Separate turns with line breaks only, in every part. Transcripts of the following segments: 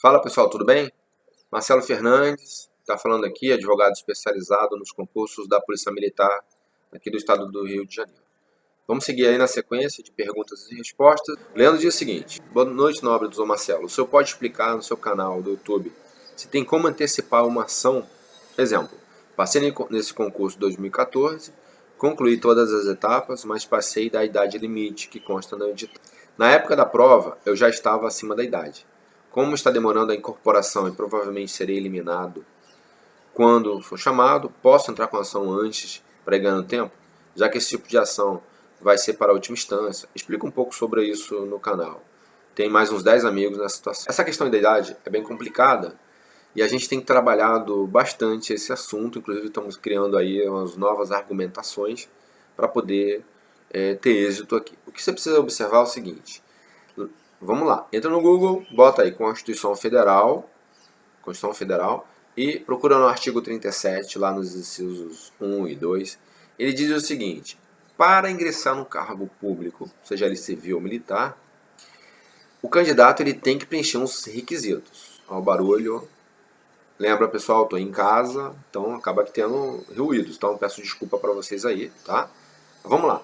Fala pessoal, tudo bem? Marcelo Fernandes está falando aqui, advogado especializado nos concursos da Polícia Militar aqui do estado do Rio de Janeiro. Vamos seguir aí na sequência de perguntas e respostas. Leandro diz o seguinte: boa noite, nobre doutor Marcelo. O senhor pode explicar no seu canal do YouTube se tem como antecipar uma ação? Exemplo, passei nesse concurso 2014, concluí todas as etapas, mas passei da idade limite que consta no edital. Na época da prova, eu já estava acima da idade. Como está demorando a incorporação e provavelmente serei eliminado quando for chamado, posso entrar com ação antes para ir ganhando tempo? Já que esse tipo de ação vai ser para a última instância. Explica um pouco sobre isso no canal. Tem mais uns 10 amigos nessa situação. Essa questão da idade é bem complicada e a gente tem trabalhado bastante esse assunto. Inclusive estamos criando aí umas novas argumentações para poder ter êxito aqui. O que você precisa observar é o seguinte. Vamos lá, entra no Google, bota aí Constituição Federal e procura no artigo 37, lá nos incisos 1 e 2. Ele diz o seguinte: para ingressar no cargo público, seja ele civil ou militar, o candidato ele tem que preencher uns requisitos. Olha o barulho. Lembra, pessoal, estou em casa, então acaba que tendo ruídos, então peço desculpa para vocês aí, tá? Vamos lá.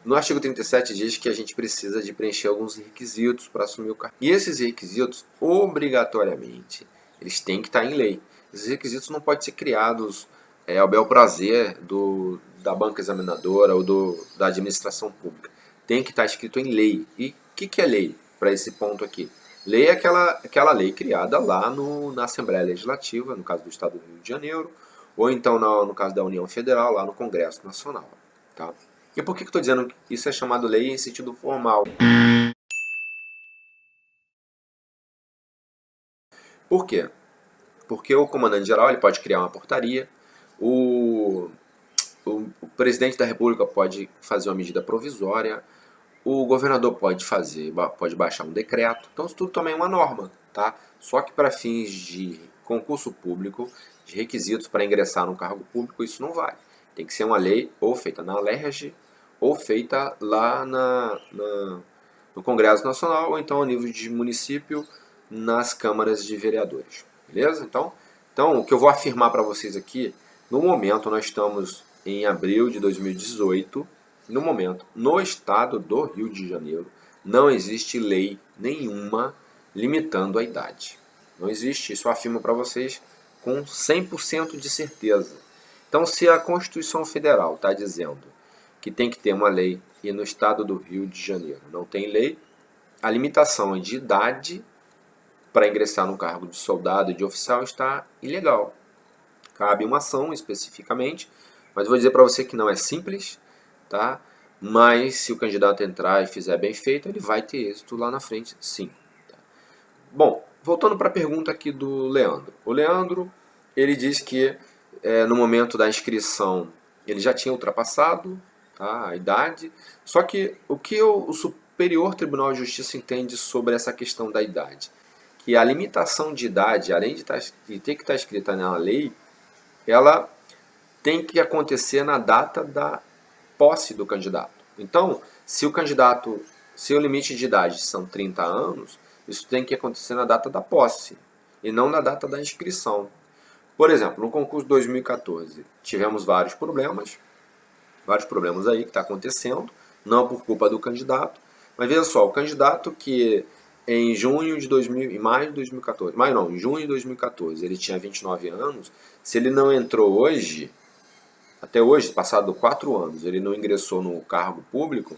No artigo 37 diz que a gente precisa de preencher alguns requisitos para assumir o cargo. E esses requisitos, obrigatoriamente, eles têm que estar em lei. Esses requisitos não podem ser criados ao bel prazer da banca examinadora ou da administração pública. Tem que estar escrito em lei. E o que é lei para esse ponto aqui? Lei é aquela lei criada lá na Assembleia Legislativa, no caso do Estado do Rio de Janeiro, ou então no caso da União Federal, lá no Congresso Nacional. Tá? E por que estou dizendo que isso é chamado lei em sentido formal? Por quê? Porque o comandante-geral ele pode criar uma portaria, o presidente da República pode fazer uma medida provisória, o governador pode baixar um decreto. Então isso tudo também é uma norma. Tá? Só que para fins de concurso público, de requisitos para ingressar no cargo público, isso não vale. Tem que ser uma lei ou feita na LERJ ou feita lá no Congresso Nacional, ou então a nível de município, nas câmaras de vereadores. Beleza? Então o que eu vou afirmar para vocês aqui, no momento nós estamos em abril de 2018, no momento, no estado do Rio de Janeiro, não existe lei nenhuma limitando a idade. Não existe, isso eu afirmo para vocês com 100% de certeza. Então, se a Constituição Federal está dizendo que tem que ter uma lei e no estado do Rio de Janeiro não tem lei, a limitação de idade para ingressar no cargo de soldado e de oficial está ilegal. Cabe uma ação especificamente, mas vou dizer para você que não é simples, tá? Mas se o candidato entrar e fizer bem feito, ele vai ter êxito lá na frente, sim. Tá? Bom, voltando para a pergunta aqui do Leandro. O Leandro, ele diz que no momento da inscrição ele já tinha ultrapassado, tá, a idade, só que o que o Superior Tribunal de Justiça entende sobre essa questão da idade? Que a limitação de idade, além de ter que estar escrita na lei, ela tem que acontecer na data da posse do candidato. Então, se o limite de idade são 30 anos, isso tem que acontecer na data da posse e não na data da inscrição. Por exemplo, no concurso 2014, tivemos vários problemas aí que está acontecendo, não por culpa do candidato, mas veja só, o candidato que em junho de 2000, em maio de 2014, em junho de 2014, ele tinha 29 anos, se ele não entrou hoje, até hoje, passado 4 anos, ele não ingressou no cargo público,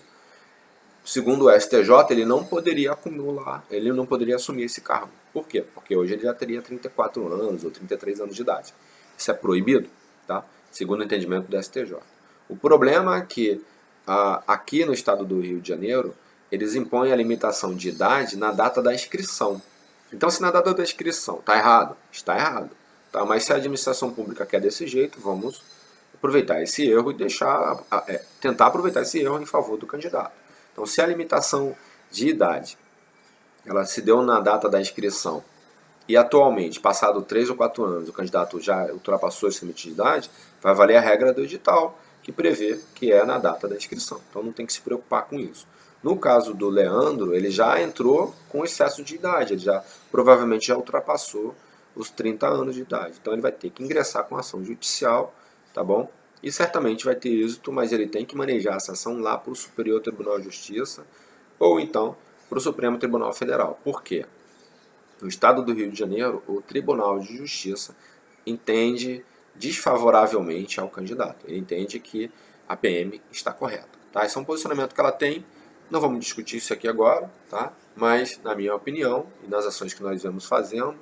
segundo o STJ, ele não poderia acumular, ele não poderia assumir esse cargo. Por quê? Porque hoje ele já teria 34 anos ou 33 anos de idade. Isso é proibido, tá? Segundo o entendimento do STJ. O problema é que aqui no estado do Rio de Janeiro, eles impõem a limitação de idade na data da inscrição. Então, se na data da inscrição está errado, está errado. Tá? Mas se a administração pública quer desse jeito, vamos aproveitar esse erro e tentar aproveitar esse erro em favor do candidato. Então, se a limitação de idade ela se deu na data da inscrição e atualmente, passado 3 ou 4 anos, o candidato já ultrapassou esse limite de idade, vai valer a regra do edital, que prevê que é na data da inscrição. Então não tem que se preocupar com isso. No caso do Leandro, ele já entrou com excesso de idade, ele já provavelmente já ultrapassou os 30 anos de idade. Então ele vai ter que ingressar com ação judicial, tá bom? E certamente vai ter êxito, mas ele tem que manejar essa ação lá para o Superior Tribunal de Justiça ou então para o Supremo Tribunal Federal. Por quê? No estado do Rio de Janeiro, o Tribunal de Justiça entende desfavoravelmente ao candidato. Ele entende que a PM está correta. Tá? Esse é um posicionamento que ela tem. Não vamos discutir isso aqui agora, tá? Mas, na minha opinião, e nas ações que nós vemos fazendo,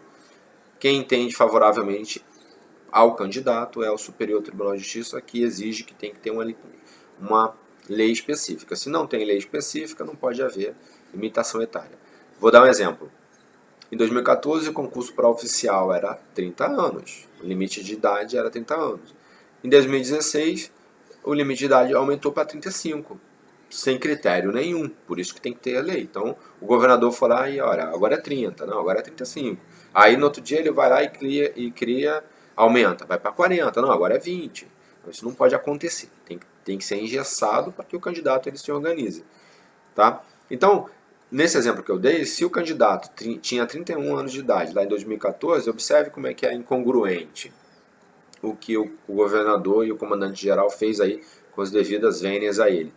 quem entende favoravelmente ao candidato é o Superior Tribunal de Justiça, que exige que tem que ter uma lei específica. Se não tem lei específica, não pode haver limitação etária. Vou dar um exemplo. Em 2014, o concurso para oficial era 30 anos. O limite de idade era 30 anos. Em 2016, o limite de idade aumentou para 35, sem critério nenhum. Por isso que tem que ter a lei. Então, o governador foi lá e, olha, agora é 30, não, agora é 35. Aí, no outro dia, ele vai lá e cria, aumenta, vai para 40, não, agora é 20. Então, isso não pode acontecer. Tem que ser engessado para que o candidato ele se organize. Tá? Então, nesse exemplo que eu dei, se o candidato tinha 31 anos de idade lá em 2014, observe como é que é incongruente o que o governador e o comandante-geral fez aí com as devidas vênias a ele.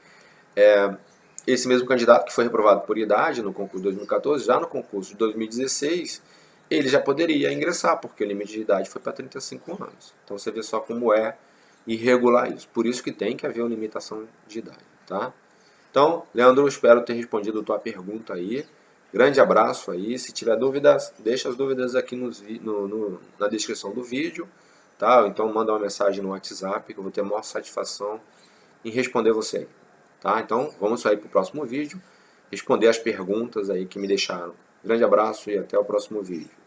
Esse mesmo candidato que foi reprovado por idade no concurso de 2014, já no concurso de 2016, ele já poderia ingressar, porque o limite de idade foi para 35 anos. Então você vê só como é irregular isso. Por isso que tem que haver uma limitação de idade. Tá? Então, Leandro, eu espero ter respondido a tua pergunta aí. Grande abraço aí. Se tiver dúvidas, deixa as dúvidas aqui na descrição do vídeo. Tá? Ou então manda uma mensagem no WhatsApp que eu vou ter a maior satisfação em responder você aí. Tá? Então, vamos sair para o próximo vídeo. Responder as perguntas aí que me deixaram. Grande abraço e até o próximo vídeo.